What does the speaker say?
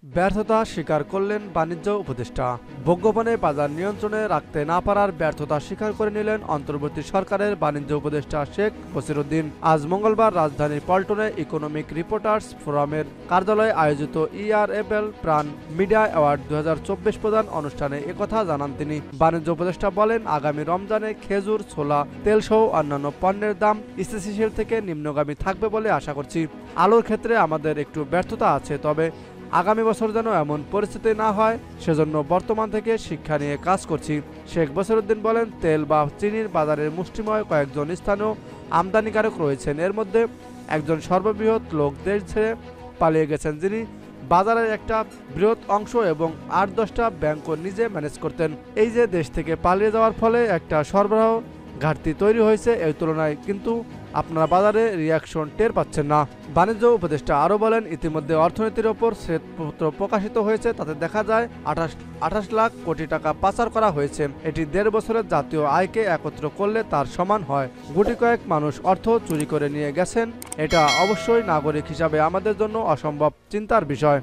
ব্যর্থতা স্বীকার করলেন বাণিজ্য উপদেষ্টা। ভোগ্যপণ্যে বাজার নিয়ন্ত্রণে রাখতে না পারার ব্যর্থতা স্বীকার করে নিলেন অন্তর্বর্তী সরকারের বাণিজ্য উপদেষ্টা শেখ বসিরউদ্দিন। আজ মঙ্গলবার রাজধানীর পল্টনে ইকোনমিক রিপোর্টার্স ফোরামের কার্যালয়ে আয়োজিত ইআরএফএল প্রাণ মিডিয়া অ্যাওয়ার্ড 2024 প্রদান অনুষ্ঠানে একথা জানান তিনি। বাণিজ্য উপদেষ্টা বলেন, আগামী রমজানে খেজুর, ছোলা, তেলসহ অন্যান্য পণ্যের দাম স্থিতিশীল থেকে নিম্নগামী থাকবে বলে আশা করছি। আলুর ক্ষেত্রে আমাদের একটু ব্যর্থতা আছে, তবে আগামী বছর যেন এমন পরিস্থিতি না হয় সেজন্য বর্তমান থেকে শিক্ষা নিয়ে কাজ করছি। শেখ বসিরউদ্দিন বলেন, তেল বা চিনির বাজারের মুষ্টিময় কয়েকজন স্থানীয় আমদানিকারক রয়েছেন। এর মধ্যে একজন সর্ববৃহৎ লোক দেশ ছেড়ে পালিয়ে গেছেন, যিনি বাজারের একটা বৃহৎ অংশ এবং 8-10টা ব্যাংকও নিজে ম্যানেজ করতেন। এই যে দেশ থেকে পালিয়ে যাওয়ার ফলে একটা সরবরাহ ঘাটতি তৈরি হয়েছে, এই তুলনায় কিন্তু আপনারা বাজারে রিয়াকশন টের পাচ্ছেন না। বাণিজ্য উপদেষ্টা আরও বলেন, ইতিমধ্যে অর্থনীতির ওপর শ্বেতপত্র প্রকাশিত হয়েছে, তাতে দেখা যায় 28 লাখ কোটি টাকা পাচার করা হয়েছে। এটি 1.5 বছরের জাতীয় আয়কে একত্র করলে তার সমান হয়। গুটি কয়েক মানুষ অর্থ চুরি করে নিয়ে গেছেন, এটা অবশ্যই নাগরিক হিসাবে আমাদের জন্য অসম্ভব চিন্তার বিষয়।